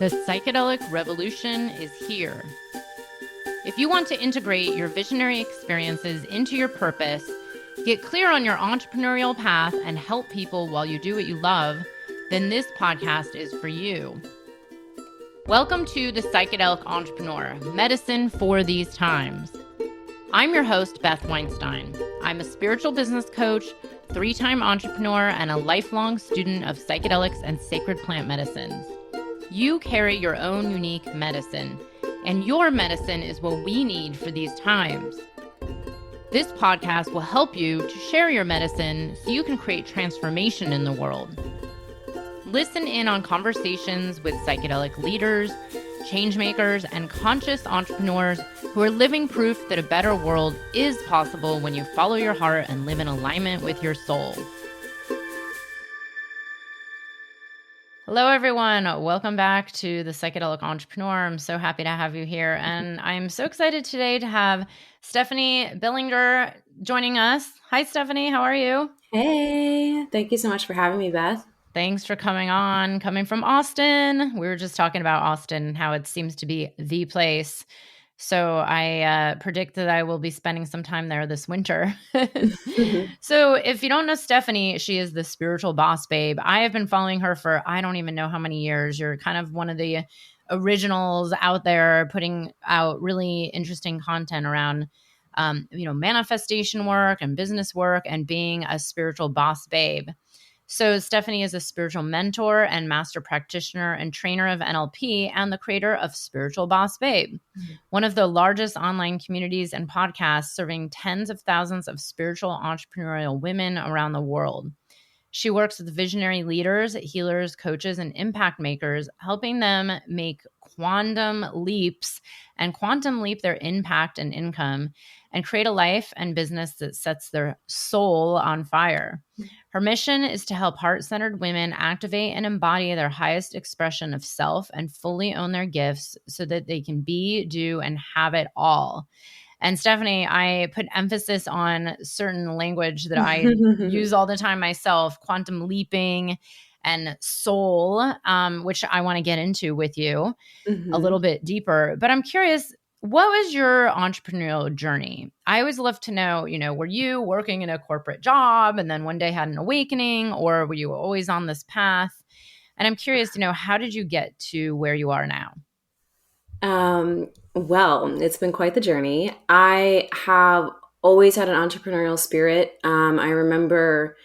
The psychedelic revolution is here. If you want to integrate your visionary experiences into your purpose, get clear on your entrepreneurial path, and help people while you do what you love, then this podcast is for you. Welcome to The Psychedelic Entrepreneur, Medicine for These Times. I'm your host, Beth Weinstein. I'm a spiritual business coach, 3-time entrepreneur, and a lifelong student of psychedelics and sacred plant medicines. You carry your own unique medicine, and your medicine is what we need for these times. This podcast will help you to share your medicine so you can create transformation in the world. Listen in on conversations with psychedelic leaders, changemakers, and conscious entrepreneurs who are living proof that a better world is possible when you follow your heart and live in alignment with your soul. Hello, everyone. Welcome back to The Psychedelic Entrepreneur. I'm so happy to have you here. And I'm so excited today to have Stephanie Bellinger joining us. Hi, Stephanie. How are you? Hey, thank you so much for having me, Beth. Thanks for coming on, coming from Austin. We were just talking about Austin, how it seems to be the place. So I predict that I will be spending some time there this winter. So if you don't know Stephanie, she is the spiritual boss babe. I have been following her for I don't even know how many years. You're kind of one of the originals out there putting out really interesting content around manifestation work and business work and being a spiritual boss babe. So Stephanie is a spiritual mentor and master practitioner and trainer of NLP and the creator of Spiritual Boss Babe, one of the largest online communities and podcasts serving tens of thousands of spiritual entrepreneurial women around the world. She works with visionary leaders, healers, coaches, and impact makers, helping them make quantum leaps and quantum leap their impact and income and create a life and business that sets their soul on fire. Her mission is to help heart-centered women activate and embody their highest expression of self and fully own their gifts so that they can be, do, and have it all. And Stephanie, I put emphasis on certain language that I use all the time myself, quantum leaping and soul, which I want to get into with you a little bit deeper. But I'm curious, what was your entrepreneurial journey? I always love to know, were you working in a corporate job and then one day had an awakening, or were you always on this path? And I'm curious, how did you get to where you are now? Well, it's been quite the journey. I have always had an entrepreneurial spirit. I remember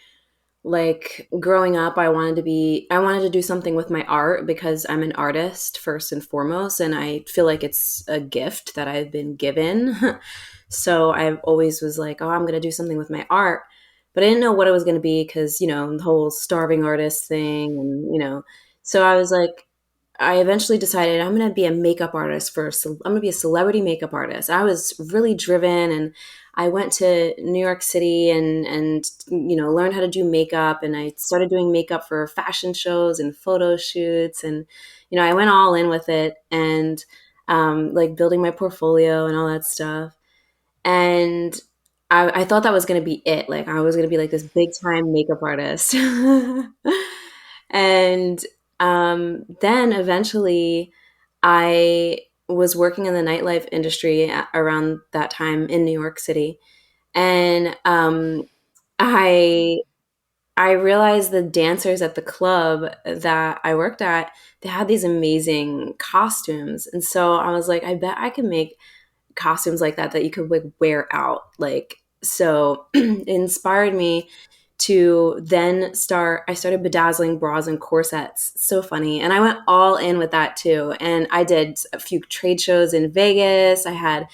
growing up, I wanted to do something with my art because I'm an artist first and foremost. And I feel like it's a gift that I've been given. So I always was like, oh, I'm going to do something with my art, but I didn't know what it was going to be because, the whole starving artist thing. And, so I was like, I eventually decided I'm going to be a makeup artist first. I'm going to be a celebrity makeup artist. I was really driven, and I went to New York City and learned how to do makeup. And I started doing makeup for fashion shows and photo shoots. And, I went all in with it and building my portfolio and all that stuff. And I thought that was going to be it. Like I was going to be like this big time makeup artist. And then eventually I was working in the nightlife industry around that time in New York City. And I realized the dancers at the club that I worked at, they had these amazing costumes. And so I was like, I bet I can make costumes like that you could wear out. So it inspired me to then I started bedazzling bras and corsets. So funny. And I went all in with that too. And I did a few trade shows in Vegas. I had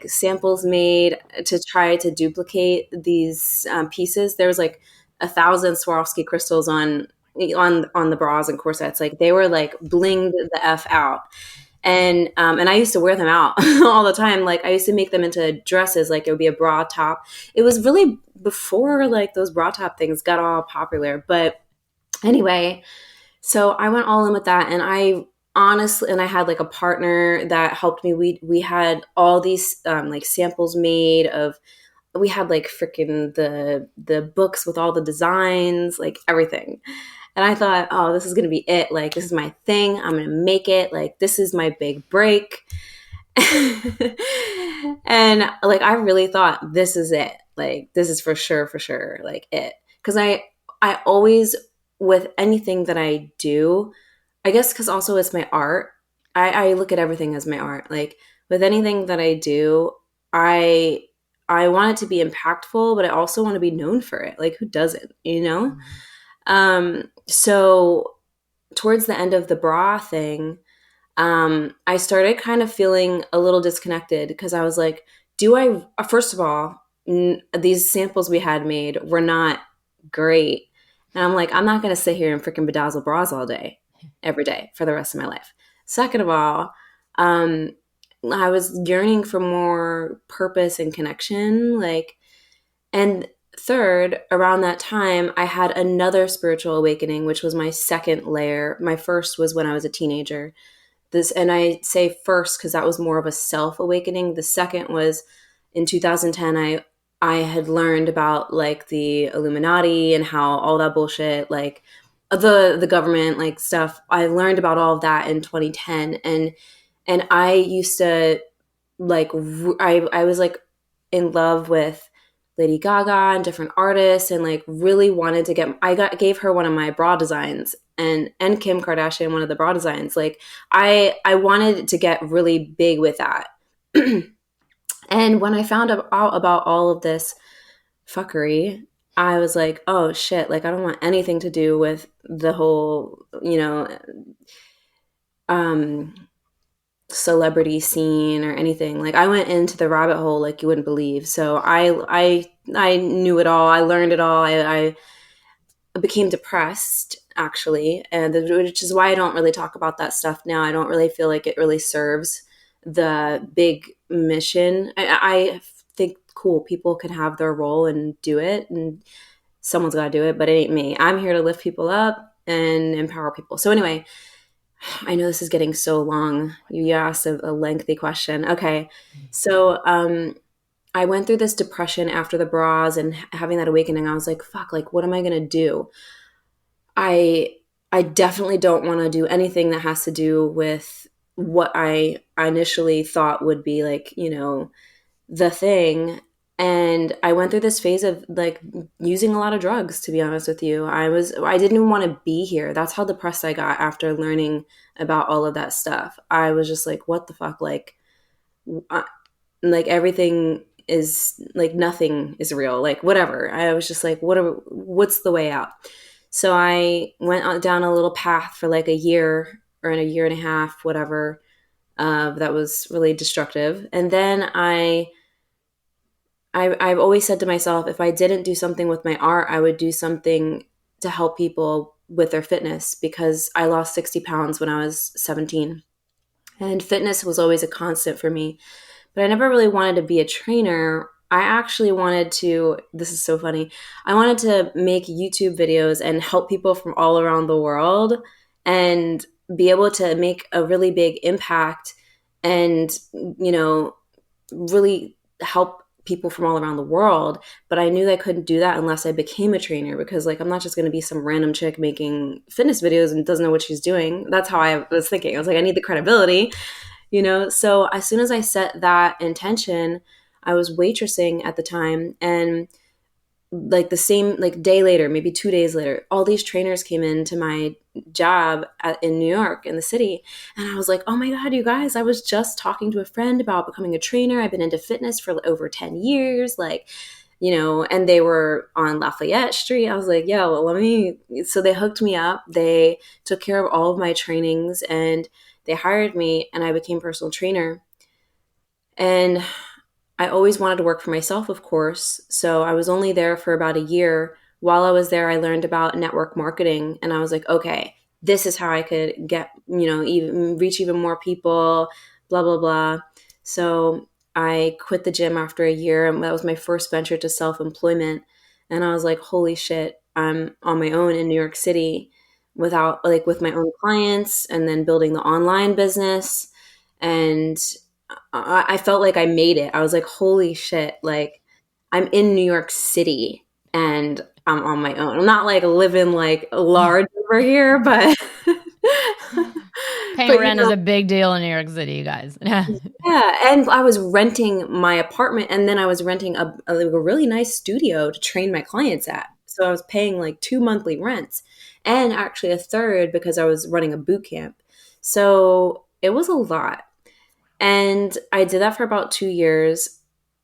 samples made to try to duplicate these pieces. There was 1,000 Swarovski crystals on the bras and corsets. They were blinged the F out. And I used to wear them out all the time. I used to make them into dresses. It would be a bra top. It was really before those bra top things got all popular. But anyway, so I went all in with that. And I had a partner that helped me. We had all these samples made of. We had freaking the books with all the designs, everything. And I thought, oh, this is going to be it. Like, this is my thing. I'm going to make it. Like, this is my big break. And like, I really thought this is it. Like, this is for sure, like it. Cause I always, with anything that I do, I guess because also it's my art. I look at everything as my art. Like with anything that I do, I I want it to be impactful, but I also want to be known for it. Like who doesn't, you know? So towards the end of the bra thing, I started kind of feeling a little disconnected because I was like, do I, first of all, these samples we had made were not great. And I'm like, I'm not going to sit here and freaking bedazzle bras all day, every day for the rest of my life. Second of all, um, I was yearning for more purpose and connection. Like, and third, around that time, I had another spiritual awakening, which was my second layer. My first was when I was a teenager. This, and I say first because that was more of a self awakening. The second was in 2010. I had learned about like the Illuminati and how all that bullshit, like the government, like stuff. I learned about all of that in 2010, and I used to like I was like in love with Lady Gaga and different artists, and like really wanted to get. Gave her one of my bra designs, and Kim Kardashian one of the bra designs. Like I wanted to get really big with that. And when I found out about all of this fuckery, I was like, oh shit, like I don't want anything to do with the whole, um celebrity scene or anything. Like I went into the rabbit hole like you wouldn't believe. So I knew it all. I learned it all. I became depressed actually, and which is why I don't really talk about that stuff now. I don't really feel like it really serves the big mission. I think cool people can have their role and do it, and someone's got to do it, but it ain't me. I'm here to lift people up and empower people. So anyway, I know this is getting so long. You asked a lengthy question. Okay. So I went through this depression after the bras and having that awakening. I was like, fuck, like, what am I going to do? I I definitely don't want to do anything that has to do with what I initially thought would be like, the thing. And I went through this phase of like using a lot of drugs, to be honest with you. I didn't even want to be here. That's how depressed I got after learning about all of that stuff. I was just like, what the fuck? Like everything is like nothing is real. Like whatever. I was just like, what's the way out? So I went down a little path for like a year or in a year and a half, whatever. That was really destructive. And then I've always said to myself, if I didn't do something with my art, I would do something to help people with their fitness because I lost 60 pounds when I was 17. And fitness was always a constant for me. But I never really wanted to be a trainer. I actually wanted to, this is so funny, I wanted to make YouTube videos and help people from all around the world and be able to make a really big impact and, really help people from all around the world. But I knew that I couldn't do that unless I became a trainer because like I'm not just going to be some random chick making fitness videos and doesn't know what she's doing. That's how I was thinking. I was like, I need the credibility, So as soon as I set that intention, I was waitressing at the time, and like the same like day later, maybe 2 days later, all these trainers came into my job in New York in the city, and I was like, oh my god, you guys, I was just talking to a friend about becoming a trainer. I've been into fitness for over 10 years, like, and they were on Lafayette Street. I was like, yeah, well, so they hooked me up. They took care of all of my trainings and they hired me, and I became personal trainer. And I always wanted to work for myself, of course. So I was only there for about a year. While I was there, I learned about network marketing, and I was like, okay, this is how I could get, even reach even more people, blah, blah, blah. So I quit the gym after a year, and that was my first venture to self-employment. And I was like, holy shit, I'm on my own in New York City without like with my own clients, and then building the online business. And I felt like I made it. I was like, holy shit, like I'm in New York City and I'm on my own. I'm not like living like large over here, but Paying but rent is a big deal in New York City, you guys. yeah, and I was renting my apartment, and then I was renting a really nice studio to train my clients at. So I was paying like 2 monthly rents, and actually a third because I was running a boot camp. So it was a lot, and I did that for about 2 years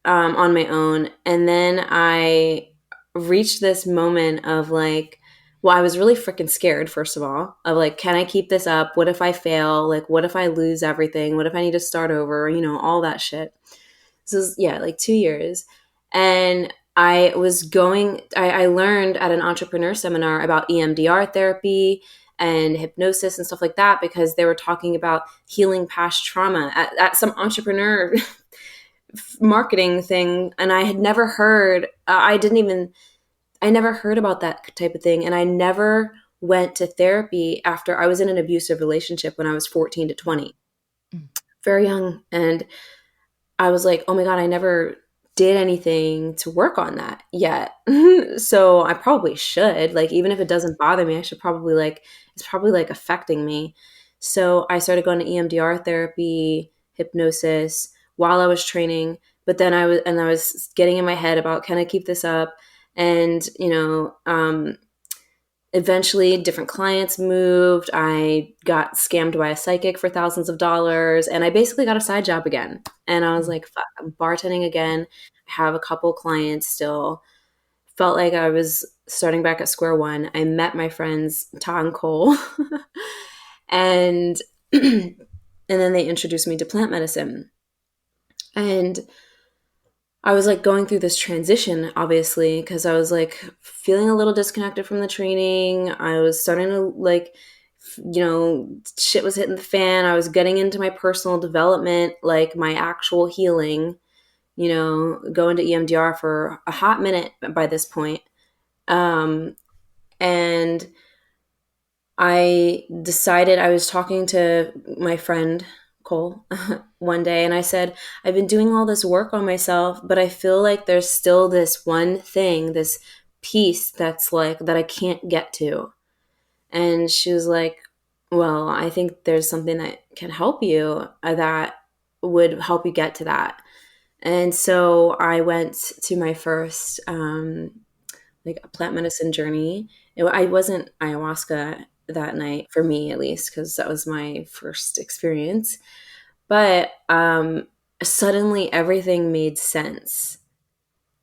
on my own, and then I reached this moment of like, well, I was really freaking scared, first of all, of like, can I keep this up? What if I fail? Like, what if I lose everything? What if I need to start over? All that shit. This is, yeah, like 2 years. And I learned at an entrepreneur seminar about EMDR therapy and hypnosis and stuff like that because they were talking about healing past trauma at some entrepreneur marketing thing. And I had never heard, I never heard about that type of thing. And I never went to therapy after I was in an abusive relationship when I was 14 to 20, very young. And I was like, oh my God, I never did anything to work on that yet. So I probably should, like, even if it doesn't bother me, I should probably it's probably like affecting me. So I started going to EMDR therapy, hypnosis while I was training. But then I was getting in my head about, can I keep this up? And, eventually different clients moved. I got scammed by a psychic for thousands of dollars, and I basically got a side job again. And I was like, fuck, I'm bartending again. I have a couple clients still. Felt like I was starting back at square one. I met my friends Ta and Cole, and and then they introduced me to plant medicine. And I was like going through this transition, obviously, because I was like feeling a little disconnected from the training. I was starting to shit was hitting the fan. I was getting into my personal development, like my actual healing, going to EMDR for a hot minute by this point. And I decided, I was talking to my friend Cole one day, and I said, I've been doing all this work on myself, but I feel like there's still this one thing, this piece that's like that I can't get to. And she was like, well, I think there's something that can help you that would help you get to that. And so I went to my first like a plant medicine journey. I wasn't ayahuasca that night, for me at least, because that was my first experience. But suddenly everything made sense.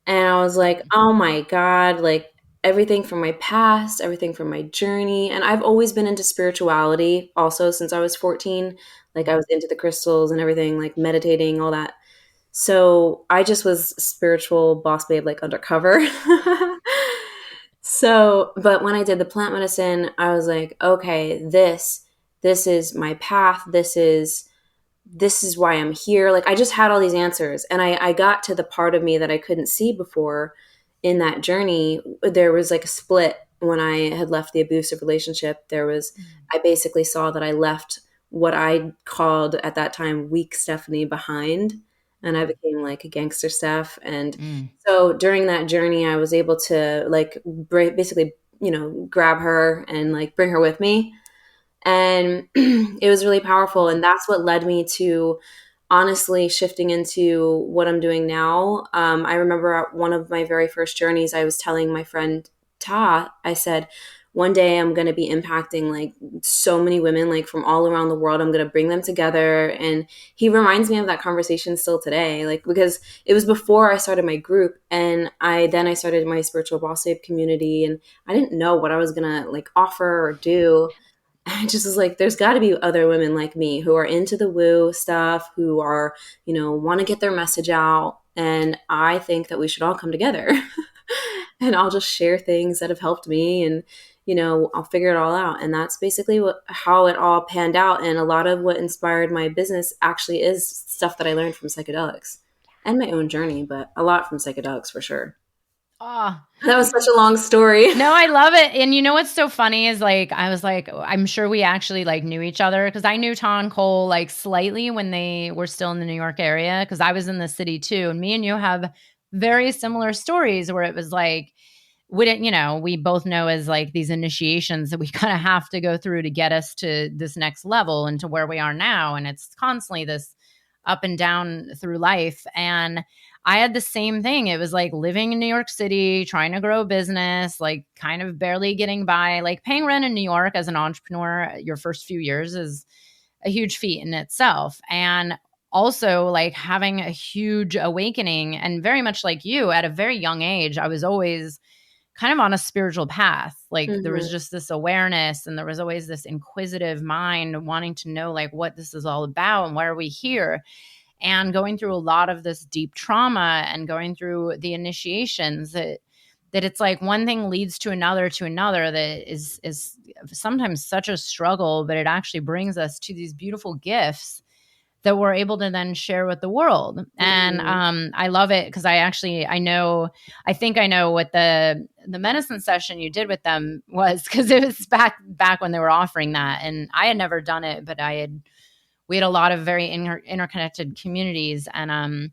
And I was like, oh my God, like everything from my past, everything from my journey. And I've always been into spirituality also since I was 14. Like I was into the crystals and everything, like meditating, all that. So I just was spiritual boss babe, like undercover. So, but when I did the plant medicine, I was like, okay, this is my path. This is why I'm here. Like I just had all these answers, and I got to the part of me that I couldn't see before in that journey. There was like a split when I had left the abusive relationship. I basically saw that I left what I called at that time weak Stephanie behind, and I became like a gangster Steph. And so during that journey, I was able to like basically, grab her and like bring her with me. And it was really powerful. And that's what led me to honestly shifting into what I'm doing now. I remember at one of my very first journeys, I was telling my friend Ta, I said, one day I'm going to be impacting like so many women, like from all around the world. I'm going to bring them together. And he reminds me of that conversation still today, like, because it was before I started my group, and I started my spiritual boss babe community, and I didn't know what I was going to like offer or do. I just was like, there's got to be other women like me who are into the woo stuff, who are, want to get their message out. And I think that we should all come together and I'll just share things that have helped me, and, I'll figure it all out. And that's basically how it all panned out. And a lot of what inspired my business actually is stuff that I learned from psychedelics and my own journey, but a lot from psychedelics for sure. Oh, that was such a long story. No, I love it. And you know what's so funny is like, I was like, I'm sure we actually like knew each other, because I knew Tom and Cole like slightly when they were still in the New York area, because I was in the city too. And me and you have very similar stories where it was like, wouldn't, we both know as like these initiations that we kind of have to go through to get us to this next level and to where we are now. And it's constantly this up and down through life. And I had the same thing. It was like living in New York City, trying to grow a business, like kind of barely getting by, like paying rent in New York as an entrepreneur. Your first few years is a huge feat in itself. And also like having a huge awakening, and very much like you, at a very young age, I was always kind of on a spiritual path. Like there was just this awareness, and there was always this inquisitive mind wanting to know like what this is all about and why are we here, and going through a lot of this deep trauma and going through the initiations that it's like one thing leads to another that is sometimes such a struggle, but it actually brings us to these beautiful gifts that we're able to then share with the world. And I love it because I think I know what the medicine session you did with them was, because it was back when they were offering that, and I had never done it, but we had a lot of very interconnected communities, and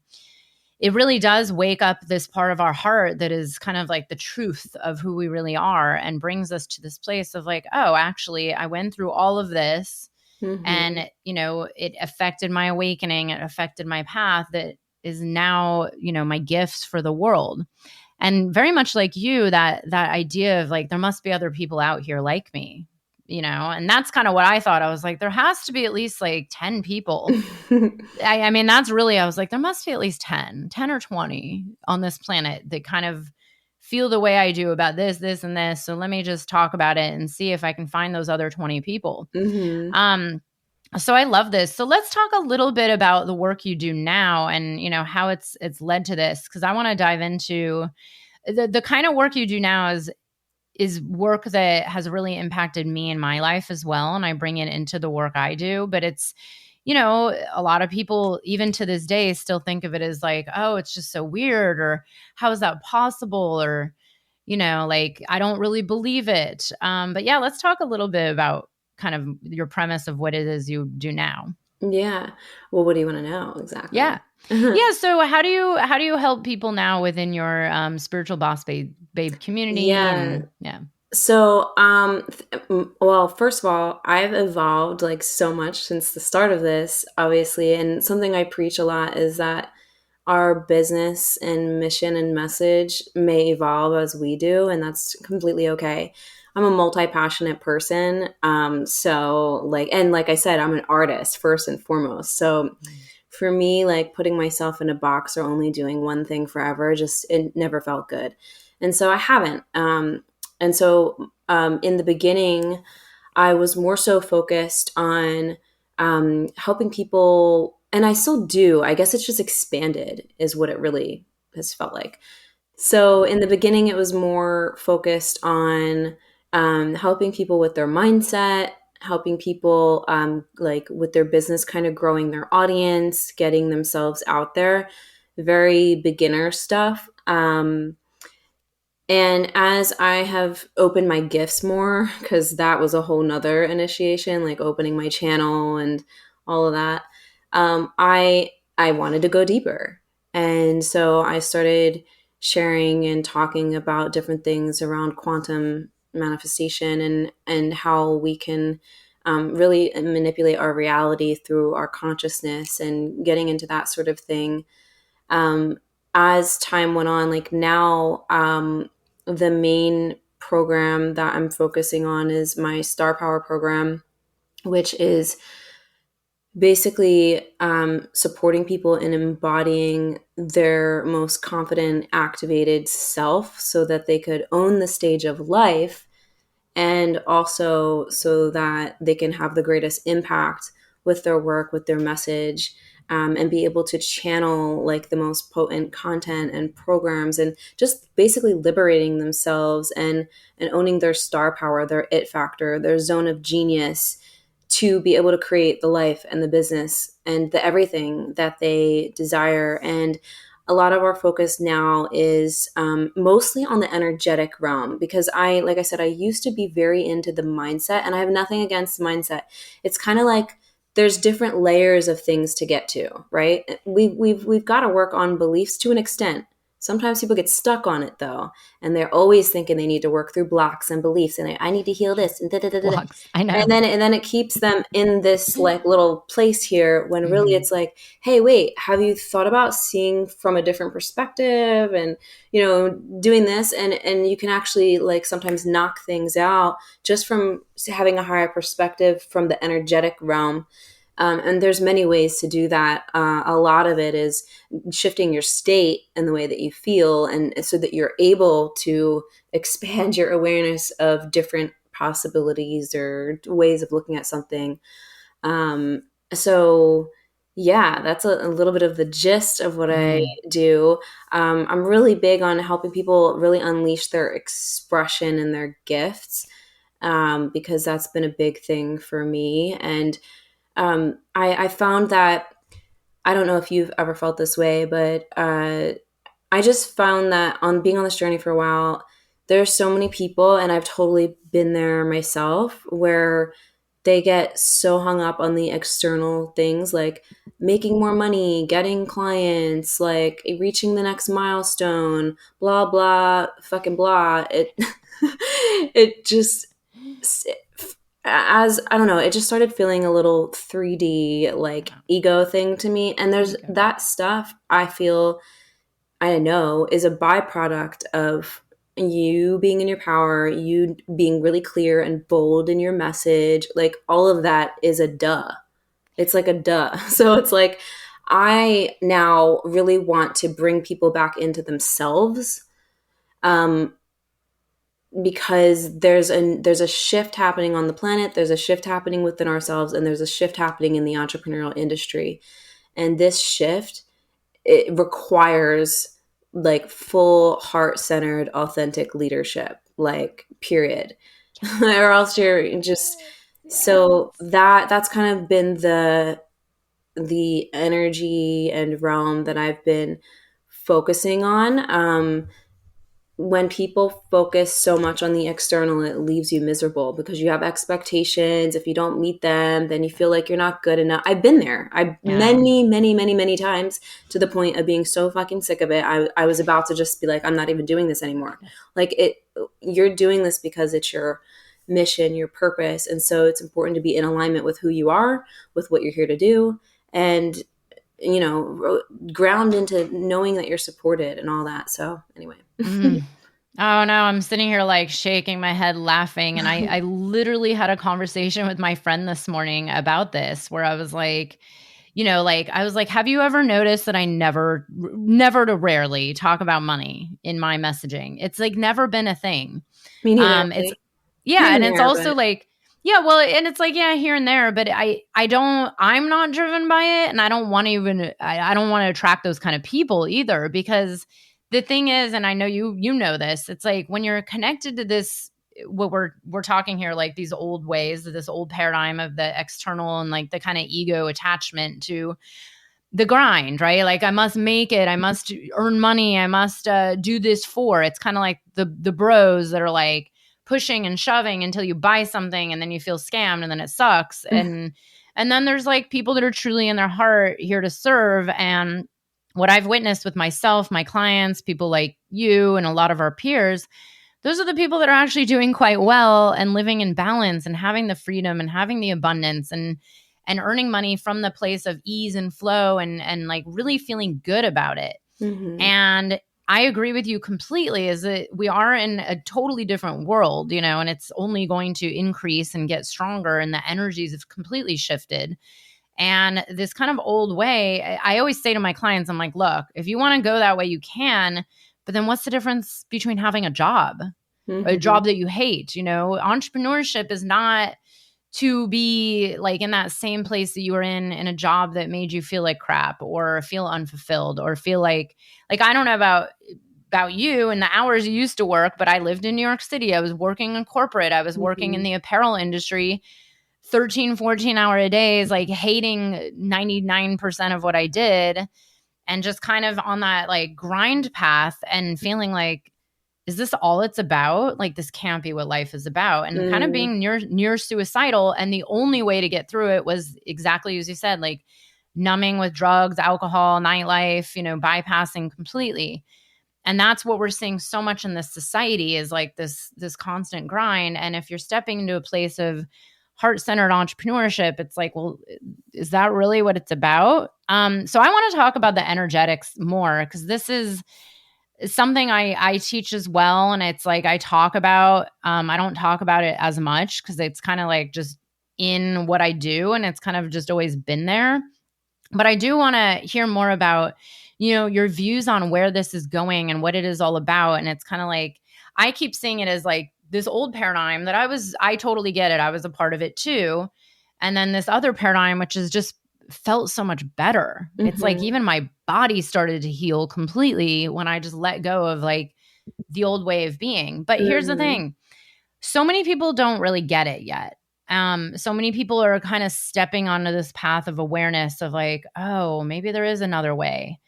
it really does wake up this part of our heart that is kind of like the truth of who we really are, and brings us to this place of like, oh, actually, I went through all of this. And, it affected my awakening. It affected my path that is now, my gifts for the world. And very much like you, that idea of like, there must be other people out here like me, and that's kind of what I thought. I was like, there has to be at least like 10 people. I mean, that's really, I was like, there must be at least 10 or 20 on this planet that kind of feel the way I do about this, and this. So let me just talk about it and see if I can find those other 20 people. So I love this. So let's talk a little bit about the work you do now, and, how it's led to this. Cause I want to dive into the kind of work you do now is work that has really impacted me in my life as well. And I bring it into the work I do, but it's, a lot of people, even to this day, still think of it as like, oh, it's just so weird, or how is that possible? Or, like, I don't really believe it. But yeah, let's talk a little bit about kind of your premise of what it is you do now. Yeah. Well, what do you want to know exactly? Yeah. Yeah. So how do you help people now within your spiritual boss babe community? Yeah. Yeah. So, well, first of all, I've evolved like so much since the start of this, obviously. And something I preach a lot is that our business and mission and message may evolve as we do, and that's completely okay. I'm a multi-passionate person. So like I said, I'm an artist first and foremost. So for me, like putting myself in a box or only doing one thing forever, it never felt good. And so I haven't. And so in the beginning, I was more so focused on helping people, and I still do. I guess it's just expanded is what it really has felt like. So in the beginning, it was more focused on helping people with their mindset, helping people like with their business, kind of growing their audience, getting themselves out there, very beginner stuff. And as I have opened my gifts more, because that was a whole nother initiation, like opening my channel and all of that, I wanted to go deeper. And so I started sharing and talking about different things around quantum manifestation and how we can really manipulate our reality through our consciousness, and getting into that sort of thing. As time went on, like now, the main program that I'm focusing on is my Star Power program, which is basically supporting people in embodying their most confident, activated self so that they could own the stage of life, and also so that they can have the greatest impact with their work, with their message, and be able to channel like the most potent content and programs, and just basically liberating themselves and owning their star power, their it factor, their zone of genius, to be able to create the life and the business and the everything that they desire. And a lot of our focus now is mostly on the energetic realm, because like I said, I used to be very into the mindset, and I have nothing against mindset. It's kind of like there's different layers of things to get to, right? We've got to work on beliefs to an extent, Sometimes people get stuck on it though, and they're always thinking they need to work through blocks and beliefs, and I need to heal this and da, da, da, da, da. Blocks. I know. And then it keeps them in this like little place here when really Mm-hmm. it's like, hey, wait, have you thought about seeing from a different perspective and doing this, and you can actually like sometimes knock things out just from having a higher perspective from the energetic realm. And there's many ways to do that. A lot of it is shifting your state and the way that you feel, and so that you're able to expand your awareness of different possibilities or ways of looking at something. Um, so yeah, that's a little bit of the gist of what I Mm. do. I'm really big on helping people really unleash their expression and their gifts, because that's been a big thing for me. And I found that, I don't know if you've ever felt this way, but I just found that on being on this journey for a while, there's so many people, and I've totally been there myself, where they get so hung up on the external things like making more money, getting clients, like reaching the next milestone, blah, blah, fucking blah. It just, as I don't know, it just started feeling a little 3D like ego thing to me. And there's Ego. that stuff I feel, I know, is a byproduct of you being in your power, you being really clear and bold in your message. Like all of that is a duh. It's like a duh. So it's like I now really want to bring people back into themselves, um, because there's a shift happening on the planet, there's a shift happening within ourselves, and there's a shift happening in the entrepreneurial industry. And this shift, it requires like full heart-centered authentic leadership, like period. Or else you're just, so Yes. that's kind of been the energy and realm that I've been focusing on. When people focus so much on the external, it leaves you miserable because you have expectations. If you don't meet them, then you feel like you're not good enough. I've been there. I Yeah. many, many, many, many times, to the point of being so fucking sick of it. I was about to just be like, I'm not even doing this anymore. Like you're doing this because it's your mission, your purpose. And so it's important to be in alignment with who you are, with what you're here to do. And ground into knowing that you're supported and all that. So anyway. Mm. Oh no, I'm sitting here like shaking my head laughing. And I literally had a conversation with my friend this morning about this where I was like, I was like, have you ever noticed that I never to rarely talk about money in my messaging? It's like never been a thing. Me neither, It's really. yeah, Here and and it's there, also but like yeah, well, and it's like yeah, here and there, but I'm not driven by it, and I don't want to even I don't want to attract those kind of people either because the thing is, and I know you know this, it's like when you're connected to this what we're talking here like these old ways, this old paradigm of the external and like the kind of ego attachment to the grind, right? Like I must make it, I must earn money, I must do this for. It's kind of like the bros that are like pushing and shoving until you buy something and then you feel scammed and then it sucks. And then there's like people that are truly in their heart here to serve. And what I've witnessed with myself, my clients, people like you and a lot of our peers, those are the people that are actually doing quite well and living in balance and having the freedom and having the abundance and earning money from the place of ease and flow and like really feeling good about it. mm-hmm. And I agree with you completely is that we are in a totally different world, and it's only going to increase and get stronger and the energies have completely shifted. And this kind of old way, I always say to my clients, I'm like, look, if you want to go that way, you can. But then what's the difference between having a job, or a Mm-hmm. job that you hate? Entrepreneurship is not to be like in that same place that you were in a job that made you feel like crap or feel unfulfilled or feel like I don't know about you and the hours you used to work, but I lived in New York City. I was working in corporate. I was working in Mm-hmm. the apparel industry, 13, 14-hour a days, like hating 99% of what I did and just kind of on that like grind path and feeling like, is this all it's about? Like this can't be what life is about. And kind of Mm-hmm. being near suicidal. And the only way to get through it was exactly as you said, like numbing with drugs, alcohol, nightlife, bypassing completely. And that's what we're seeing so much in this society is like this constant grind. And if you're stepping into a place of heart-centered entrepreneurship, it's like, well, is that really what it's about? So I want to talk about the energetics more, because this is something I teach as well. And it's like I talk about, I don't talk about it as much because it's kind of like just in what I do, and it's kind of just always been there. But I do want to hear more about, your views on where this is going and what it is all about. And it's kind of like, I keep seeing it as like this old paradigm that I totally get it. I was a part of it too. And then this other paradigm, which is just felt so much better. It's like even my body started to heal completely when I just let go of like the old way of being. But here's the thing. So many people don't really get it yet. So many people are kind of stepping onto this path of awareness of like, oh, maybe there is another way.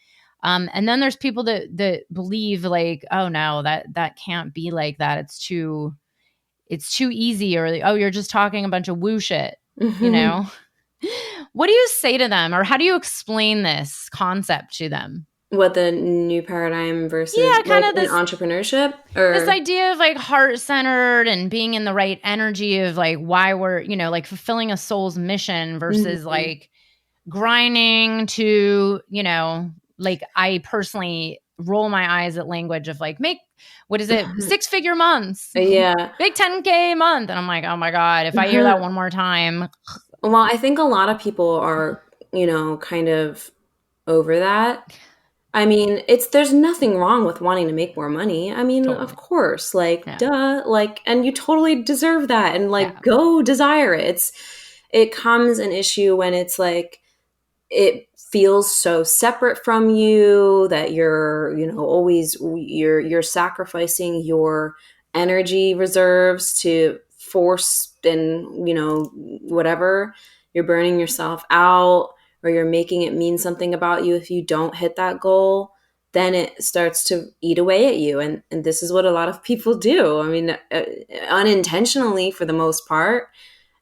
And then there's people that believe like, oh no, that can't be like that. It's too easy, or like, oh, you're just talking a bunch of woo shit, What do you say to them, or how do you explain this concept to them? What, the new paradigm versus kind like of this entrepreneurship, or this idea of like heart-centered and being in the right energy of like why we're, like fulfilling a soul's mission versus like grinding to, like I personally roll my eyes at language of like make, what is it, 6-figure months, yeah, big 10K month. And I'm like, oh my God, if I hear that one more time. Well, I think a lot of people are, kind of over that. I mean, there's nothing wrong with wanting to make more money. I mean, Totally. Of course, like, duh, like, and you totally deserve that, and like, go desire it. It comes an issue when it's like, it feels so separate from you that you're, always you're sacrificing your energy reserves to force and, whatever. You're burning yourself out, or you're making it mean something about you if you don't hit that goal. Then it starts to eat away at you. And this is what a lot of people do. I mean, unintentionally for the most part.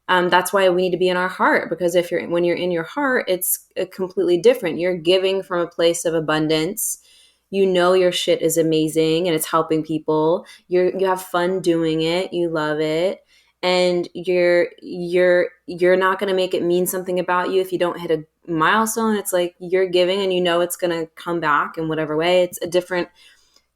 That's why we need to be in our heart, because when you're in your heart, it's completely different. You're giving from a place of abundance. Your shit is amazing and it's helping people. You have fun doing it. You love it. And you're not going to make it mean something about you if you don't hit a milestone. It's like you're giving and it's going to come back in whatever way. It's a different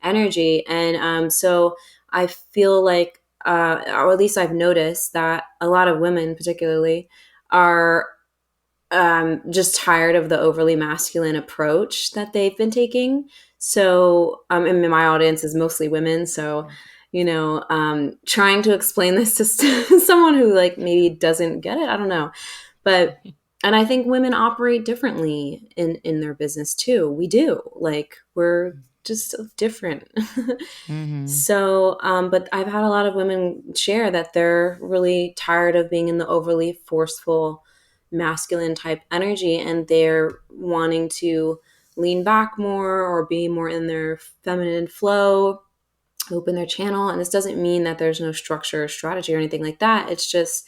energy. And so I feel like, or at least I've noticed that a lot of women particularly are just tired of the overly masculine approach that they've been taking. So and my audience is mostly women. So, trying to explain this to someone who like maybe doesn't get it, I don't know. But, and I think women operate differently in their business too. We do. Like, we're just different. So, but I've had a lot of women share that they're really tired of being in the overly forceful masculine type energy, and they're wanting to lean back more or be more in their feminine flow, open their channel. And this doesn't mean that there's no structure or strategy or anything like that. It's just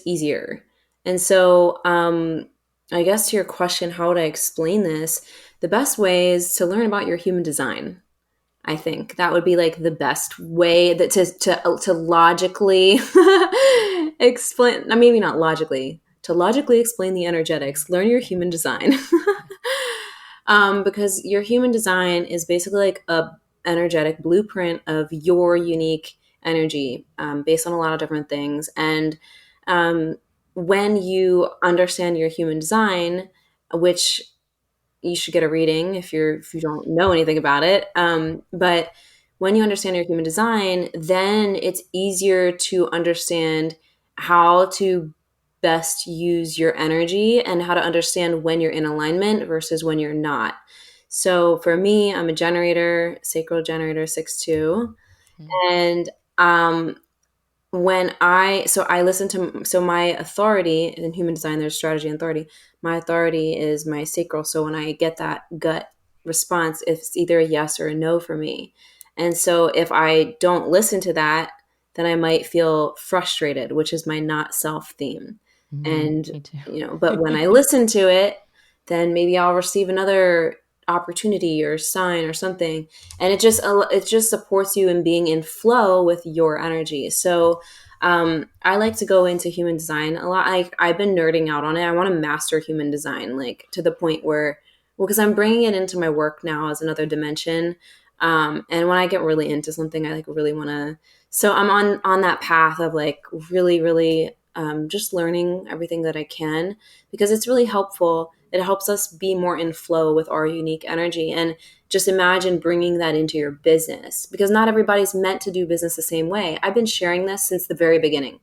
easier. And so, I guess to your question, how would I explain this? The best way is to learn about your human design. I think that would be like the best way that to logically explain, maybe not logically, to logically explain the energetics. Learn your human design. Because your human design is basically like a energetic blueprint of your unique energy, based on a lot of different things. And when you understand your human design, which you should get a reading if you don't know anything about it. But when you understand your human design, then it's easier to understand how to best use your energy and how to understand when you're in alignment versus when you're not. So for me, I'm a generator, sacral generator 6-2. And I listen to, so my authority in human design, there's strategy and authority. My authority is my sacral. So when I get that gut response, it's either a yes or a no for me. And so if I don't listen to that, then I might feel frustrated, which is my not self theme. And, Me too. but when I listen to it, then maybe I'll receive another opportunity or sign or something, and it just supports you in being in flow with your energy. So I like to go into human design a lot. I've been nerding out on it. I want to master human design, like to the point where, well, because I'm bringing it into my work now as another dimension. And when I get really into something, I like really want to. So I'm on that path of like really, really just learning everything that I can, because it's really helpful. It helps us be more in flow with our unique energy. And just imagine bringing that into your business, because not everybody's meant to do business the same way. I've been sharing this since the very beginning.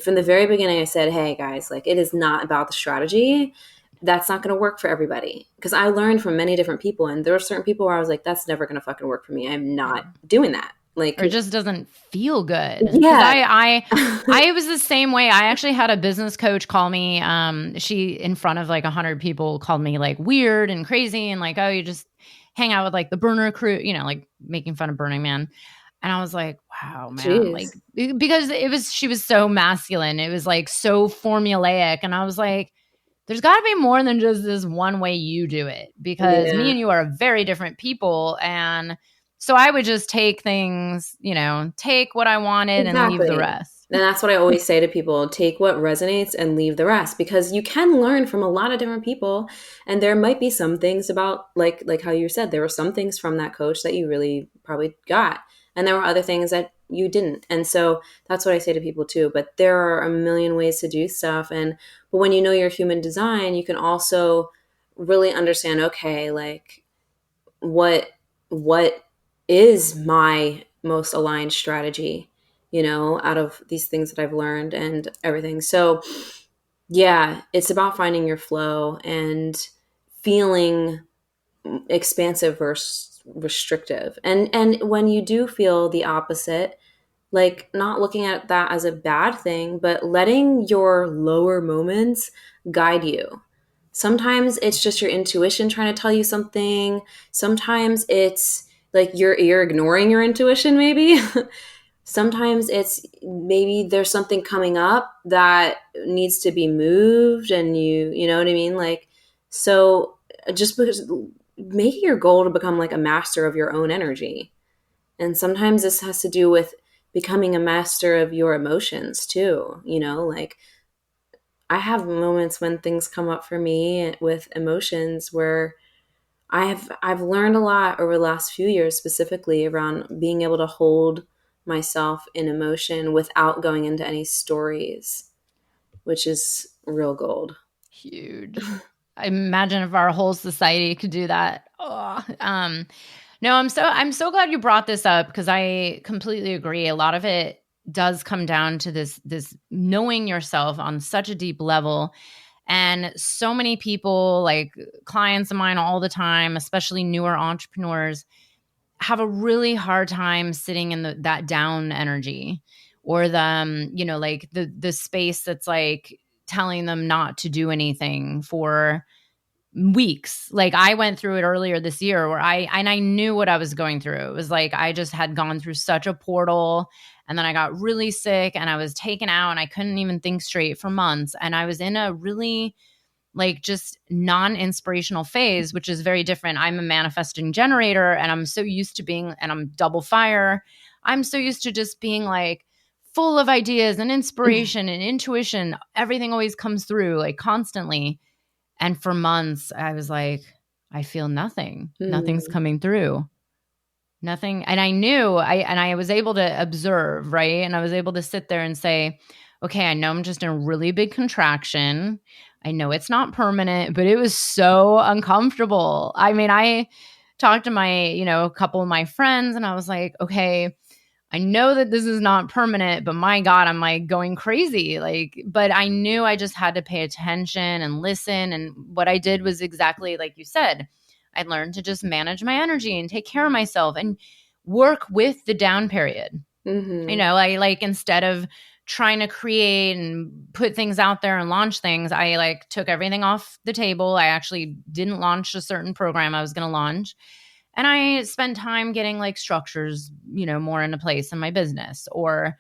From the very beginning, I said, hey guys, like it is not about the strategy. That's not going to work for everybody. Because I learned from many different people, and there were certain people where I was like, that's never going to fucking work for me. I'm not doing that. Like, or it just doesn't feel good. Because yeah. I was the same way. I actually had a business coach call me. She, in front of like 100 people, called me like weird and crazy and like, oh, you just hang out with like the burner crew, you know, like making fun of Burning Man. And I was like, wow, man, like, Jeez. because she was so masculine. It was like so formulaic. And I was like, there's got to be more than just this one way you do it, because me Yeah. and you are very different people. And so I would just take things, you know, take what I wanted and leave the Exactly. rest. And that's what I always say to people, take what resonates and leave the rest, because you can learn from a lot of different people, and there might be some things about like how you said, there were some things from that coach that you really probably got, and there were other things that you didn't. And so that's what I say to people too, but there are a million ways to do stuff. And but when you know your human design, you can also really understand, okay, like what what is my most aligned strategy, you know, out of these things that I've learned and everything. So yeah, it's about finding your flow and feeling expansive versus restrictive. And when you do feel the opposite, like not looking at that as a bad thing, but letting your lower moments guide you. Sometimes it's just your intuition trying to tell you something. Sometimes it's like you're ignoring your intuition maybe. Sometimes it's maybe there's something coming up that needs to be moved, and you know what I mean? Like, so just because make it your goal to become like a master of your own energy. And sometimes this has to do with becoming a master of your emotions too, you know, like I have moments when things come up for me with emotions where I've learned a lot over the last few years, specifically around being able to hold myself in emotion without going into any stories, which is real gold. Huge. I imagine if our whole society could do that. Oh, no, I'm so glad you brought this up, because I completely agree. A lot of it does come down to this knowing yourself on such a deep level. And so many people, like clients of mine all the time, especially newer entrepreneurs, have a really hard time sitting in that down energy, or the you know, like the space that's like telling them not to do anything for weeks. Like I went through it earlier this year where I knew what I was going through. It was like I just had gone through such a portal, and then I got really sick and I was taken out and I couldn't even think straight for months, and I was in a really like just non-inspirational phase, which is very different. I'm a manifesting generator, and I'm so used to being, and I'm double fire. I'm so used to just being like full of ideas and inspiration and intuition. Everything always comes through like constantly. And for months, I was like, I feel nothing. Nothing's Hmm. coming through. Nothing. And I was able to observe, right? And I was able to sit there and say, okay, I know I'm just in a really big contraction. I know it's not permanent, but it was so uncomfortable. I mean, I talked to my, you know, a couple of my friends, and I was like, okay, I know that this is not permanent, but my God, I'm like going crazy. Like, but I knew I just had to pay attention and listen. And what I did was exactly like you said. I learned to just manage my energy and take care of myself and work with the down period. You Hmm. know, I like, instead of trying to create and put things out there and launch things, I like took everything off the table. I actually didn't launch a certain program I was going to launch. And I spent time getting like structures, you know, more into place in my business, or,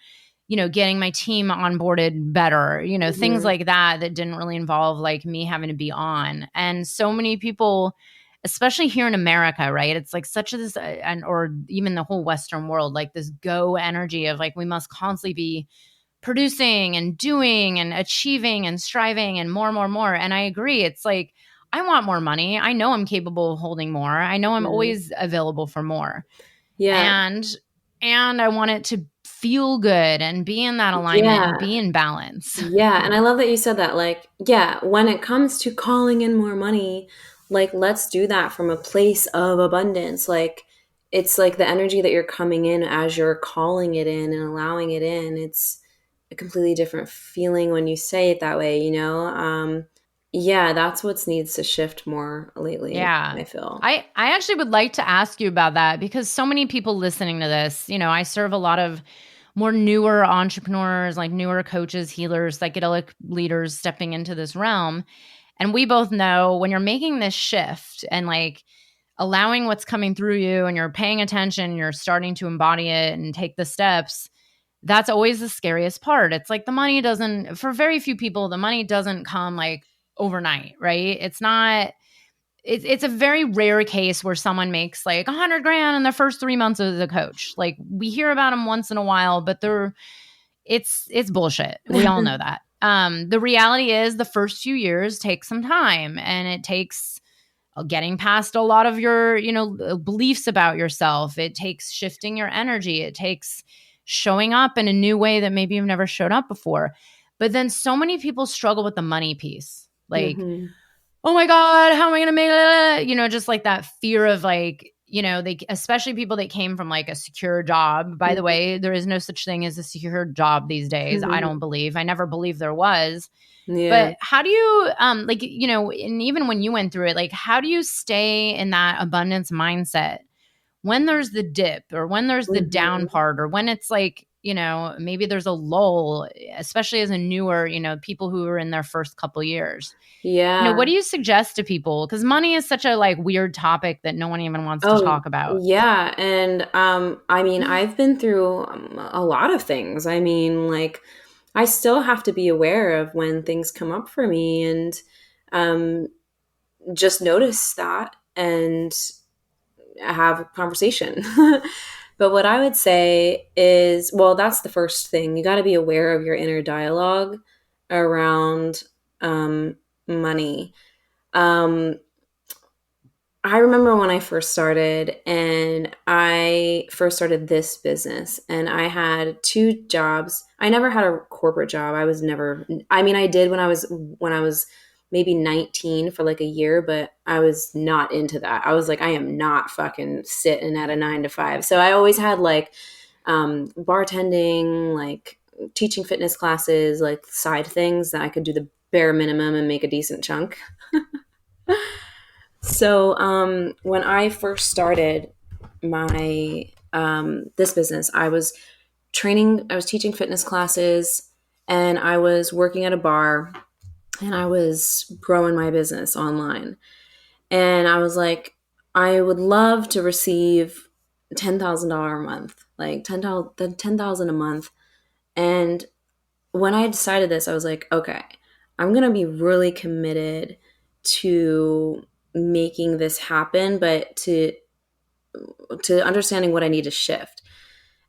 you know, getting my team onboarded better, you know, things Hmm. like that that didn't really involve like me having to be on. And so many people especially here in America, right? It's like such a this, and or even the whole Western world, like this go energy of like we must constantly be producing and doing and achieving and striving and more, more, more. And I agree. It's like, I want more money. I know I'm capable of holding more. I know I'm Yeah. always available for more. Yeah. And I want it to feel good and be in that alignment and Yeah. be in balance. Yeah, and I love that you said that. Like, yeah, when it comes to calling in more money, like, let's do that from a place of abundance. Like, it's like the energy that you're coming in as you're calling it in and allowing it in. It's a completely different feeling when you say it that way, you know? Yeah, that's what needs to shift more lately, Yeah. I feel. I actually would like to ask you about that because so many people listening to this, I serve a lot of more newer entrepreneurs, like newer coaches, healers, psychedelic leaders stepping into this realm. And we both know when you're making this shift and like allowing what's coming through you and you're paying attention, you're starting to embody it and take the steps, that's always the scariest part. It's like the money doesn't, for very few people, the money doesn't come like overnight, right? It's a very rare case where someone makes like 100 grand in the first 3 months as a coach. Like we hear about them once in a while, but it's bullshit. We all know that. The reality is the first few years take some time and it takes getting past a lot of your, beliefs about yourself. It takes shifting your energy. It takes showing up in a new way that maybe you've never showed up before. But then so many people struggle with the money piece. Like, Hmm. oh my God, how am I going to make it? Just like that fear of like, they, especially people that came from like a secure job. By the way, there is no such thing as a secure job these days. I don't believe. I never believed there was. Yeah. But how do you, like, and even when you went through it, like, how do you stay in that abundance mindset when there's the dip or when there's the down Hmm. part or when it's like, maybe there's a lull, especially as a newer, people who are in their first couple years. What Yeah. do you suggest to people? Because money is such a like weird topic that no one even wants to Oh, talk about. yeah. And I mean, I've been through a lot of things. I mean, like, I still have to be aware of when things come up for me and um, just notice that and have a conversation. But what I would say is, well, that's the first thing. You got to be aware of your inner dialogue around money. Um, I remember when I first started and I first started this business and I had two jobs. I never had a corporate job. I was never I mean I did when I was maybe 19 for like a year, but I was not into that. I was like I am not fucking sitting at a 9 to 5. So I always had like bartending, like teaching fitness classes, like side things that I could do the bare minimum and make a decent chunk. So when I first started my this business, I was teaching fitness classes, and I was working at a bar, and I was growing my business online. And I was like, I would love to receive $10,000 a month, like 10,000 a month. And when I decided this, I was like, okay, I'm gonna be really committed to making this happen, but to understanding what I need to shift.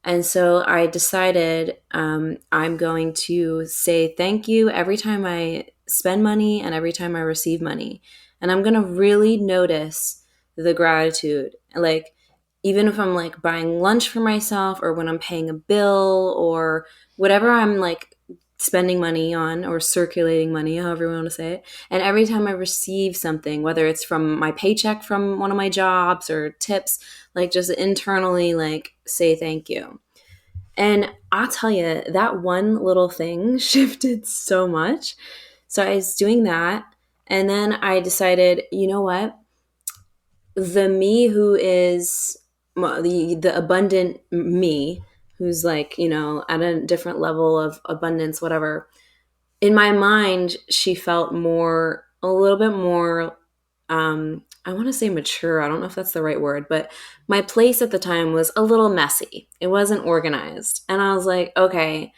And so I decided I'm going to say thank you every time I spend money and every time I receive money. And I'm going to really notice the gratitude. Like, even if I'm like buying lunch for myself or when I'm paying a bill or whatever I'm like spending money on or circulating money, however you want to say it. And every time I receive something, whether it's from my paycheck from one of my jobs or tips, like just internally, like say thank you. And I'll tell you, that one little thing shifted so much. So I was doing that. And then I decided, you know what? The me who is the abundant me, who's like, at a different level of abundance, whatever, in my mind, she felt a little bit more, I want to say mature. I don't know if that's the right word, but my place at the time was a little messy. It wasn't organized. And I was like, okay,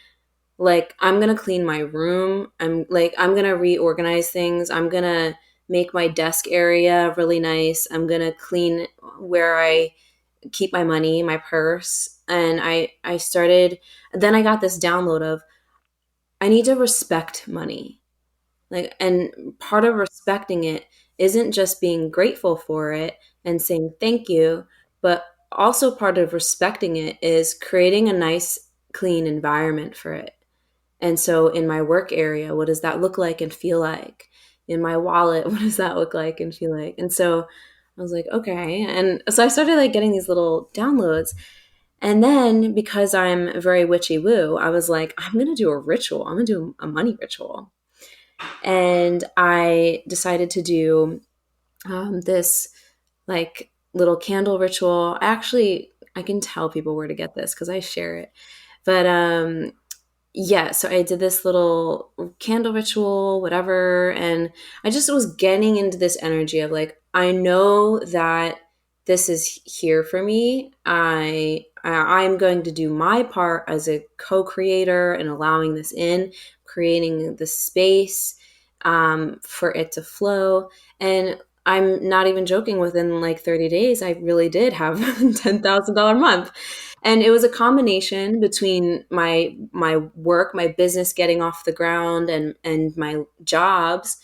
like I'm going to clean my room. I'm going to reorganize things. I'm going to make my desk area really nice. I'm going to clean where I keep my money, my purse. And I started, then I got this download of, I need to respect money. Like, and part of respecting it isn't just being grateful for it and saying thank you, but also part of respecting it is creating a nice, clean environment for it. And so in my work area, what does that look like and feel like? In my wallet, what does that look like and feel like? And so I was like, okay. And so I started like getting these little downloads. And then because I'm very witchy woo, I was like, I'm going to do a ritual. I'm going to do a money ritual. And I decided to do this like little candle ritual. I can tell people where to get this because I share it. But yeah, so I did this little candle ritual, whatever, and I just was getting into this energy of like, I know that this is here for me. I'm going to do my part as a co-creator and allowing this in, creating the space for it to flow. And I'm not even joking, within like 30 days, I really did have $10,000 month. And it was a combination between my work, my business getting off the ground, and my jobs.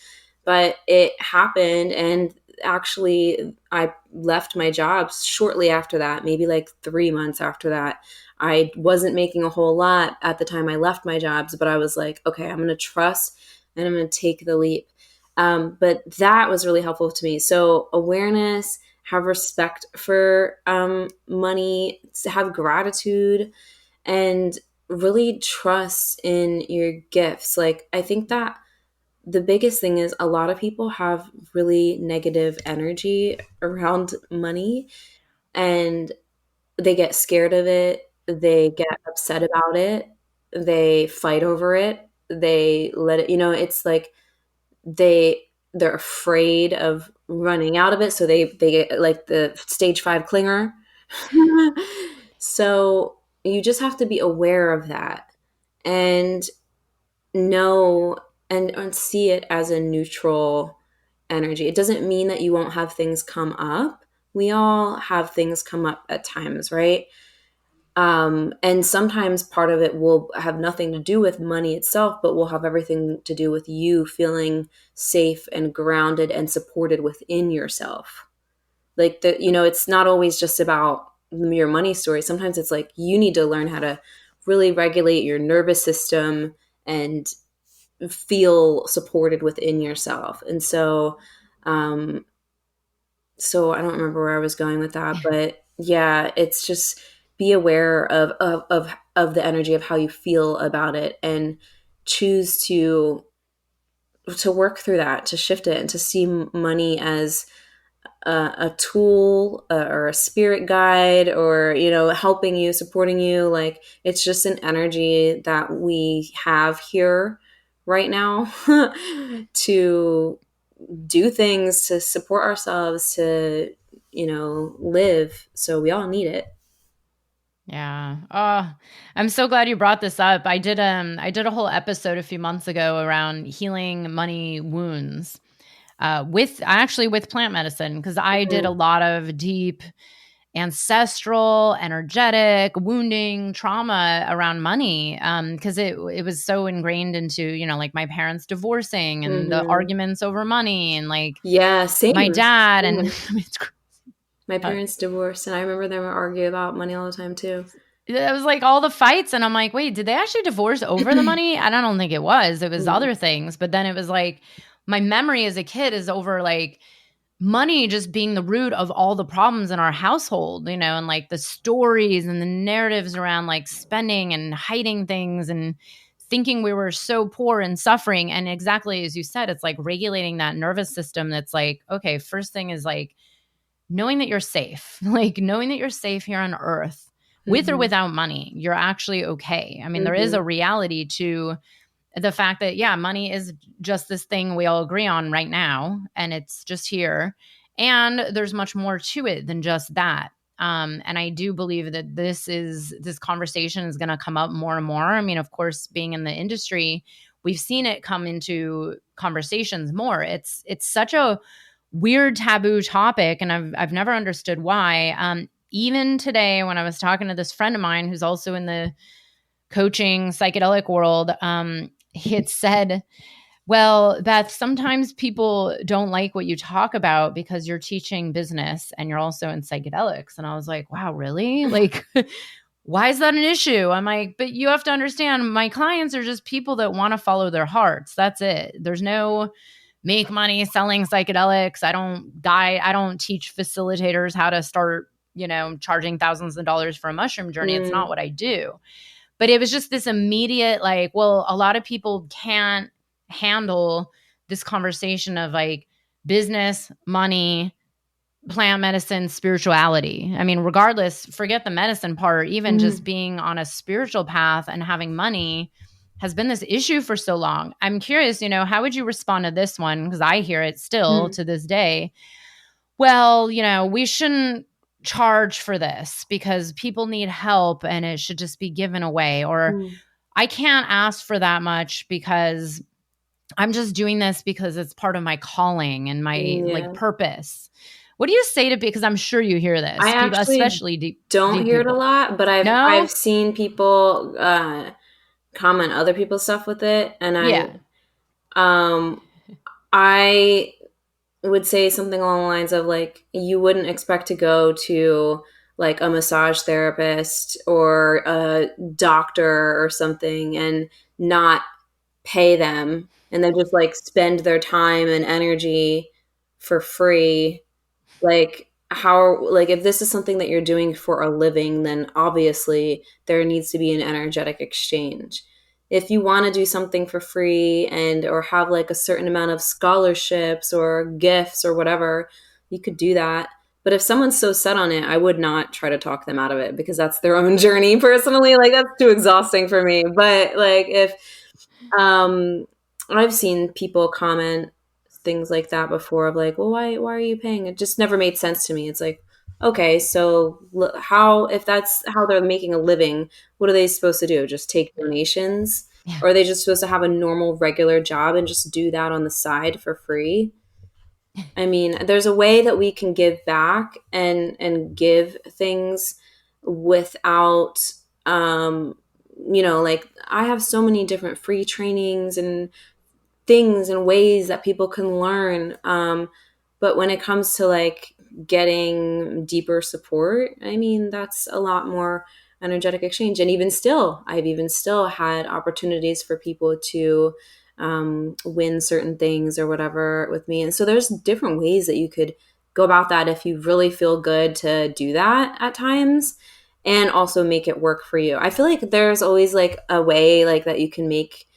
But it happened, and actually I left my jobs shortly after that, maybe like 3 months after that. I wasn't making a whole lot at the time I left my jobs, but I was like, okay, I'm going to trust and I'm going to take the leap. But that was really helpful to me. So awareness, have respect for money, have gratitude, and really trust in your gifts. Like, I think that the biggest thing is a lot of people have really negative energy around money, and they get scared of it. They get upset about it. They fight over it. They let it, it's like they're afraid of running out of it, so they get like the stage 5 clinger. So you just have to be aware of that and know and see it as a neutral energy. It doesn't mean that you won't have things come up. We all have things come up at times, right? And sometimes part of it will have nothing to do with money itself, but will have everything to do with you feeling safe and grounded and supported within yourself. Like it's not always just about your money story. Sometimes it's like you need to learn how to really regulate your nervous system and feel supported within yourself. And so I don't remember where I was going with that, but yeah, it's just be aware of the energy of how you feel about it and choose to work through that, to shift it, and to see money as a tool, or a spirit guide, or helping you, supporting you. Like, it's just an energy that we have here right now to do things, to support ourselves, to live. So we all need it. Yeah. Oh, I'm so glad you brought this up. I did a whole episode a few months ago around healing money wounds. With plant medicine, because I did a lot of deep ancestral, energetic, wounding trauma around money, because it was so ingrained into, like my parents divorcing and the arguments over money, and like Yeah, same. my dad and my parents divorced, and I remember them argue about money all the time too. It was like all the fights, and I'm like, wait, did they actually divorce over the money? I don't think it was. It was other things. But then it was like, my memory as a kid is over like money just being the root of all the problems in our household, and like the stories and the narratives around like spending and hiding things and thinking we were so poor and suffering. And exactly as you said, it's like regulating that nervous system. That's like, okay, first thing is like knowing that you're safe, like knowing that you're safe here on earth. With or without money, you're actually okay. I mean, there is a reality to the fact that, yeah, money is just this thing we all agree on right now, and it's just here. And there's much more to it than just that. And I do believe that this conversation is going to come up more and more. I mean, of course, being in the industry, we've seen it come into conversations more. It's such a weird taboo topic, and I've never understood why. Even today, when I was talking to this friend of mine who's also in the coaching psychedelic world, he had said, well, Beth, sometimes people don't like what you talk about because you're teaching business and you're also in psychedelics. And I was like, wow, really? Like, why is that an issue? I'm like, but you have to understand, my clients are just people that want to follow their hearts. That's it. There's no make money selling psychedelics. I don't teach facilitators how to start, charging thousands of dollars for a mushroom journey. It's not what I do. But it was just this immediate, like, well, a lot of people can't handle this conversation of like business, money, plant medicine, spirituality. I mean, regardless, forget the medicine part, even just being on a spiritual path and having money has been this issue for so long. I'm curious, how would you respond to this one? Because I hear it still to this day. Well, we shouldn't charge for this because people need help and it should just be given away. Or I can't ask for that much because I'm just doing this because it's part of my calling and my like purpose. What do you say to because I'm sure you hear this. I People, actually especially don't hear people. it a lot, but I've seen people comment other people's stuff with it, and I would say something along the lines of like, you wouldn't expect to go to like a massage therapist or a doctor or something and not pay them, and then just like spend their time and energy for free. Like, how, like, if this is something that you're doing for a living, then obviously there needs to be an energetic exchange. If you want to do something for free and or have like a certain amount of scholarships or gifts or whatever, you could do that. But if someone's so set on it, I would not try to talk them out of it because that's their own journey personally. Like, that's too exhausting for me. But like, if I've seen people comment things like that before of like, well, why are you paying? It just never made sense to me. It's like, okay, so how, if that's how they're making a living, what are they supposed to do? Just take donations? Yeah. Or are they just supposed to have a normal regular job and just do that on the side for free? I mean, there's a way that we can give back and give things without like, I have so many different free trainings and things and ways that people can learn. But when it comes to like getting deeper support, I mean, that's a lot more energetic exchange. And I've even still had opportunities for people to win certain things or whatever with me. And so there's different ways that you could go about that if you really feel good to do that at times, and also make it work for you. I feel like there's always like a way like that you can make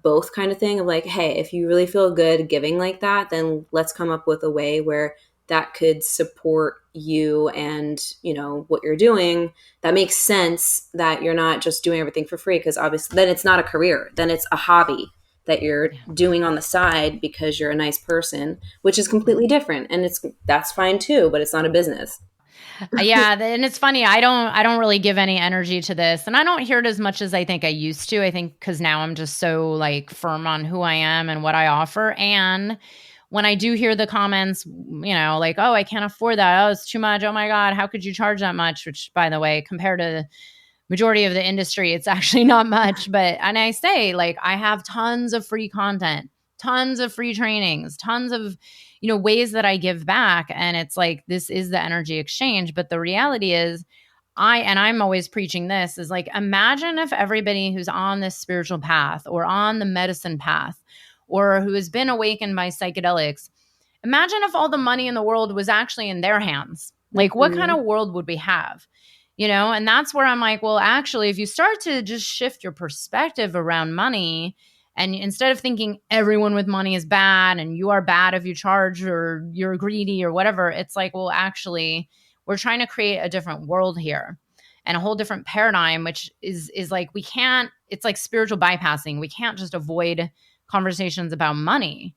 both kind of thing of like, hey, if you really feel good giving like that, then let's come up with a way where that could support you and what you're doing, that makes sense, that you're not just doing everything for free, because obviously then it's not a career, then it's a hobby that you're doing on the side because you're a nice person, which is completely different, and that's fine too, but it's not a business. Yeah, and it's funny. I don't really give any energy to this, and I don't hear it as much as I think I used to. I think because now I'm just so like firm on who I am and what I offer. And when I do hear the comments, like, oh, I can't afford that. Oh, it's too much. Oh my God, how could you charge that much? Which, by the way, compared to majority of the industry, it's actually not much. And I say, like, I have tons of free content, tons of free trainings, tons of, ways that I give back. And it's like, this is the energy exchange. But the reality is, I'm always preaching this, is like, imagine if everybody who's on this spiritual path or on the medicine path or who has been awakened by psychedelics, imagine if all the money in the world was actually in their hands. Like, what kind of world would we have? And that's where I'm like, well, actually, if you start to just shift your perspective around money, and instead of thinking everyone with money is bad and you are bad if you charge or you're greedy or whatever, it's like, well, actually, we're trying to create a different world here and a whole different paradigm, which is like, we can't, it's like spiritual bypassing. We can't just avoid conversations about money.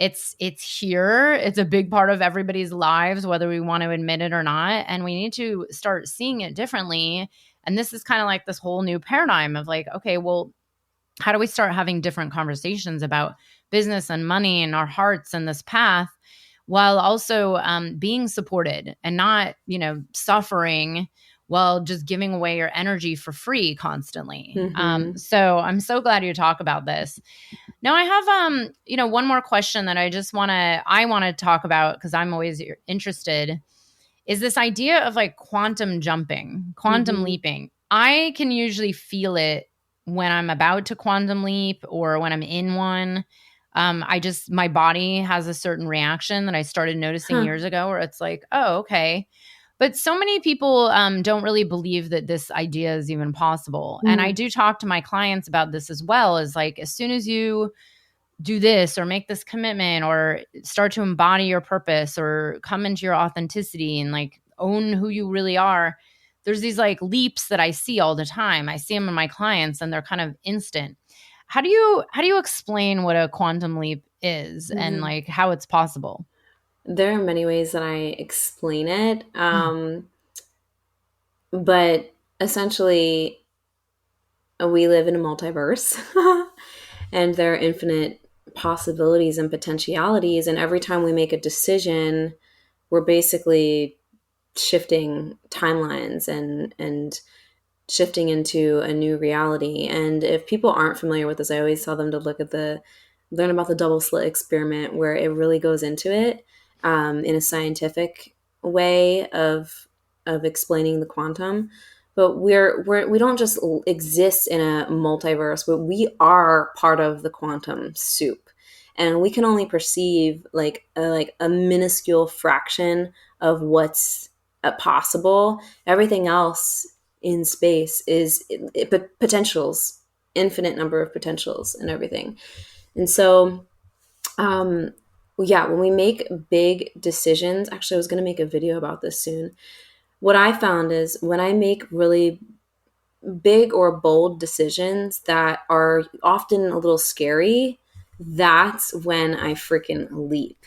It's here. It's a big part of everybody's lives, whether we want to admit it or not. And we need to start seeing it differently. And this is kind of like this whole new paradigm of like, okay, well, how do we start having different conversations about business and money and our hearts and this path, while also being supported and not, suffering while just giving away your energy for free constantly. Mm-hmm. So I'm so glad you talk about this. Now I have, one more question that I want to talk about, because I'm always interested, is this idea of like quantum jumping, quantum Mm-hmm. leaping. I can usually feel it when I'm about to quantum leap or when I'm in one. My body has a certain reaction that I started noticing Huh. years ago, where it's like, oh, okay. But so many people don't really believe that this idea is even possible. And I Mm. do talk to my clients about this as well, is like, as soon as you do this or make this commitment or start to embody your purpose or come into your authenticity and like own who you really are, there's these like leaps that I see all the time. I see them in my clients and they're kind of instant. How do you explain what a quantum leap is and Mm-hmm. like how it's possible? There are many ways that I explain it. But essentially, we live in a multiverse and there are infinite possibilities and potentialities. And every time we make a decision, we're basically shifting timelines and shifting into a new reality. And if people aren't familiar with this, I always tell them to learn about the double slit experiment, where it really goes into it in a scientific way of explaining the quantum. But we don't just exist in a multiverse, but we are part of the quantum soup, and we can only perceive like a minuscule fraction of what's possible. Everything else in space is potentials, infinite number of potentials and everything. And so um yeah, when we make big decisions, actually I was going to make a video about this soon. What I found is when I make really big or bold decisions that are often a little scary, that's when I freaking leap.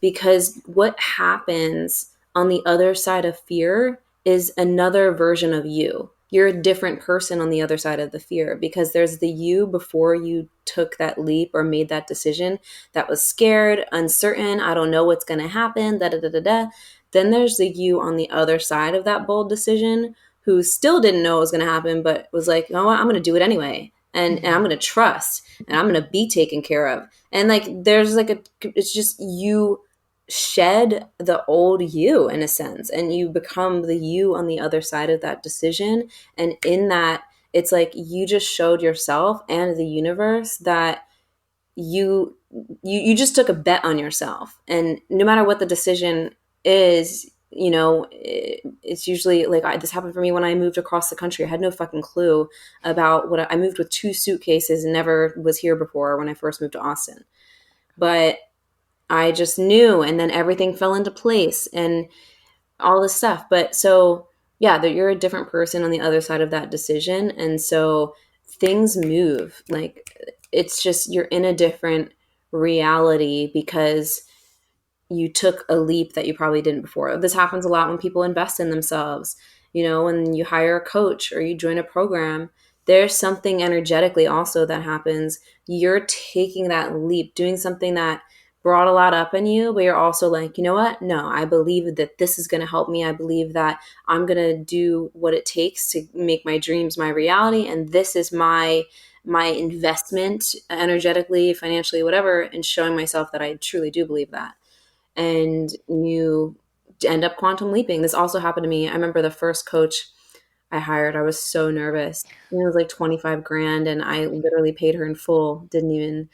Because what happens on the other side of fear is another version of you. You're a different person on the other side of the fear, because there's the you before you took that leap or made that decision that was scared, uncertain, I don't know what's going to happen, da da da da da. Then there's the you on the other side of that bold decision who still didn't know what was going to happen, but was like, you know what, I'm going to do it anyway. And I'm going to trust and I'm going to be taken care of. And like, there's like it's just you shed the old you in a sense, and you become the you on the other side of that decision. And in that, it's like you just showed yourself and the universe that you just took a bet on yourself, and no matter what the decision is, it's usually like this happened for me when I moved across the country. I had no fucking clue about I moved with 2 suitcases and never was here before when I first moved to Austin, but I just knew, and then everything fell into place and all this stuff. But so yeah, that you're a different person on the other side of that decision, and so things move. Like, it's just you're in a different reality because you took a leap that you probably didn't before. This happens a lot when people invest in themselves. When you hire a coach or you join a program, there's something energetically also that happens. You're taking that leap, doing something that brought a lot up in you, but you're also like, you know what? No, I believe that this is going to help me. I believe that I'm going to do what it takes to make my dreams my reality. And this is my investment energetically, financially, whatever, and showing myself that I truly do believe that. And you end up quantum leaping. This also happened to me. I remember the first coach I hired, I was so nervous. It was like 25 grand, and I literally paid her in full. Didn't even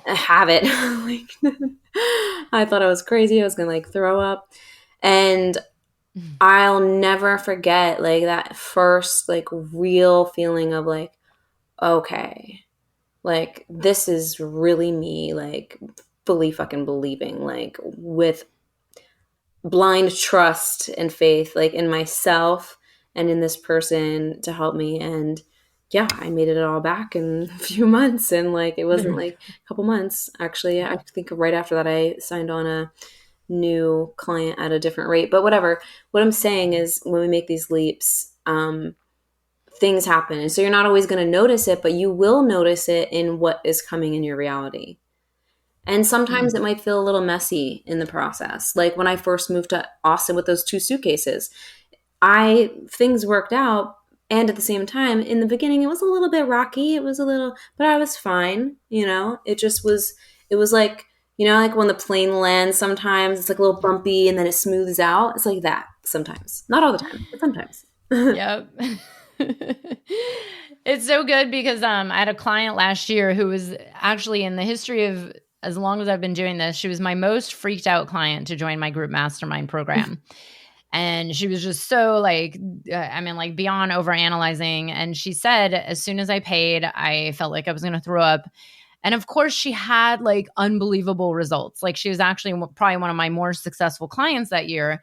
have it. Like, I thought I was crazy. I was going to like throw up. And I'll never forget like that first like real feeling of like, okay, like this is really me, like fully fucking believing, like with blind trust and faith, like in myself and in this person to help me. And yeah, I made it all back in a few months. And like, it wasn't like a couple months. Actually, I think right after that, I signed on a new client at a different rate, but whatever. What I'm saying is when we make these leaps, things happen. And so you're not always going to notice it, but you will notice it in what is coming in your reality. And sometimes it might feel a little messy in the process. Like when I first moved to Austin with those 2 suitcases, things worked out. And at the same time, in the beginning, it was a little bit rocky. It was a little, but I was fine. It was like, like when the plane lands, sometimes it's like a little bumpy and then it smooths out. It's like that sometimes. Not all the time, but sometimes. Yep. It's so good because I had a client last year who was actually, in the history of as long as I've been doing this, she was my most freaked out client to join my group mastermind program. And she was just so like beyond over analyzing. And she said, as soon as I paid, I felt like I was going to throw up. And of course, she had like unbelievable results. Like she was actually probably one of my more successful clients that year.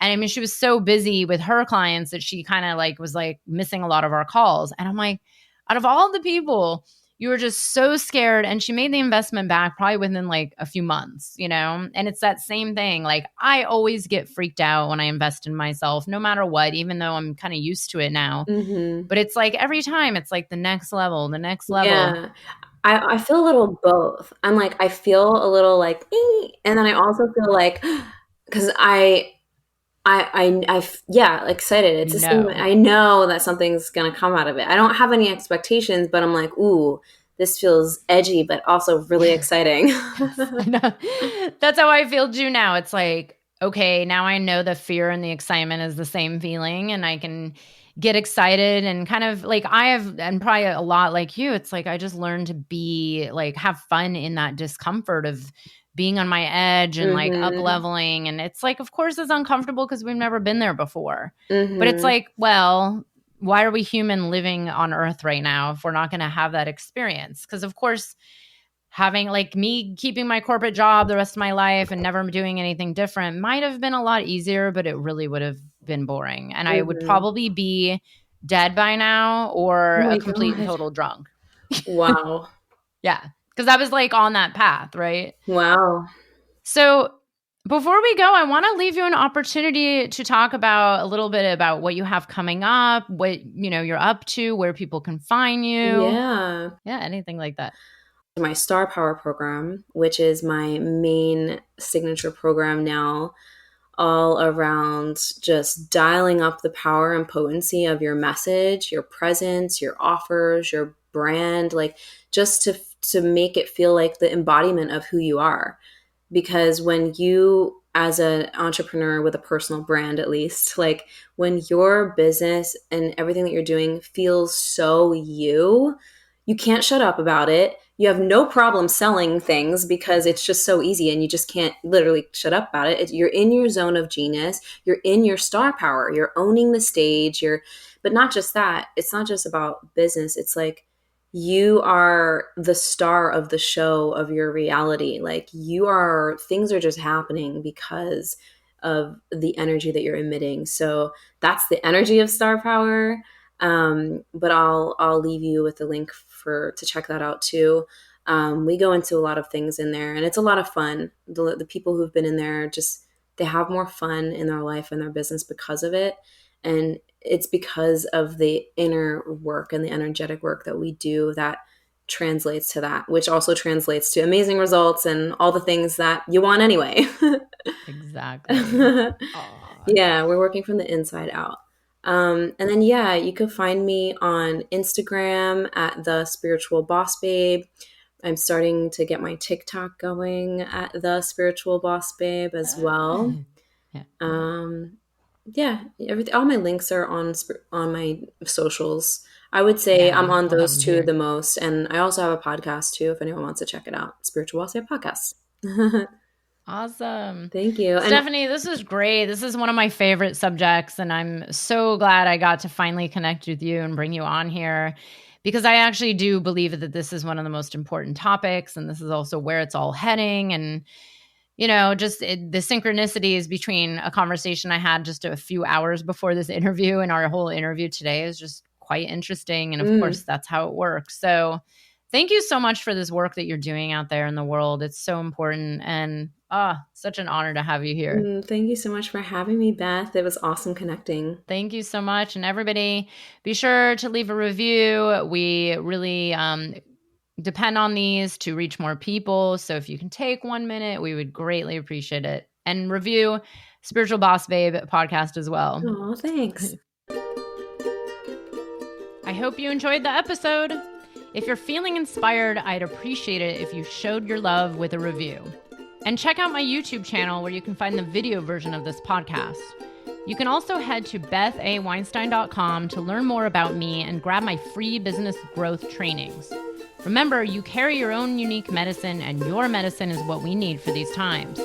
And I mean, she was so busy with her clients that she kind of like was like missing a lot of our calls. And I'm like, out of all the people, you were just so scared. And she made the investment back probably within like a few months, And it's that same thing. Like I always get freaked out when I invest in myself, no matter what, even though I'm kind of used to it now. Mm-hmm. But it's like every time it's like the next level, the next level. Yeah. I feel a little both. I'm like, I feel a little like, and then I also feel like, because yeah, excited. It's I know that something's gonna come out of it. I don't have any expectations, but I'm like, ooh, this feels edgy, but also really exciting. I know. That's how I feel too now. It's like, okay, now I know the fear and the excitement is the same feeling, and I can get excited and kind of like and probably a lot like you, it's like I just learned to be like, have fun in that discomfort of being on my edge and like up leveling. And it's like, of course it's uncomfortable because we've never been there before. But it's like, well, why are we human living on earth right now if we're not going to have that experience? Because of course, having like me keeping my corporate job the rest of my life and never doing anything different might have been a lot easier, but it really would have been boring. And I would probably be dead by now or a complete and total drunk. Wow. Yeah. Because I was like on that path, right? Wow. So before we go, I want to leave you an opportunity to talk about a little bit about what you have coming up, what you're up to, where people can find you. Yeah. Yeah, anything like that. My Star Power program, which is my main signature program now, all around just dialing up the power and potency of your message, your presence, your offers, your brand, like just to make it feel like the embodiment of who you are. Because when you, as an entrepreneur with a personal brand, at least, like when your business and everything that you're doing feels so you can't shut up about it. You have no problem selling things because it's just so easy and you just can't literally shut up about it. You're in your zone of genius. You're in your star power. You're owning the stage. But not just that. It's not just about business. It's like you are the star of the show of your reality. Like things are just happening because of the energy that you're emitting. So that's the energy of star power. But I'll leave you with a link to check that out too. We go into a lot of things in there and it's a lot of fun. The people who've been in there they have more fun in their life and their business because of it. And it's because of the inner work and the energetic work that we do that translates to that, which also translates to amazing results and all the things that you want anyway. Exactly. Yeah, we're working from the inside out. And then, yeah, you can find me on Instagram at The Spiritual Boss Babe. I'm starting to get my TikTok going at The Spiritual Boss Babe as well. Yeah, all my links are on my socials. I would say I'm on those two the most. And I also have a podcast too, if anyone wants to check it out. Spiritual Boss Babe Podcast. Awesome. Thank you. Stephanie, this is great. This is one of my favorite subjects, and I'm so glad I got to finally connect with you and bring you on here because I actually do believe that this is one of the most important topics, and this is also where it's all heading. And, just the synchronicities between a conversation I had just a few hours before this interview and our whole interview today is just quite interesting. And of course, that's how it works. So thank you so much for this work that you're doing out there in the world. It's so important. And Such an honor to have you here. Thank you so much for having me, Beth. It was awesome connecting. Thank you so much. And everybody, be sure to leave a review. We really depend on these to reach more people. So if you can take 1 minute, we would greatly appreciate it. And review Spiritual Boss Babe podcast as well. Oh, thanks. I hope you enjoyed the episode. If you're feeling inspired, I'd appreciate it if you showed your love with a review. And check out my YouTube channel where you can find the video version of this podcast. You can also head to bethaweinstein.com to learn more about me and grab my free business growth trainings. Remember, you carry your own unique medicine, and your medicine is what we need for these times.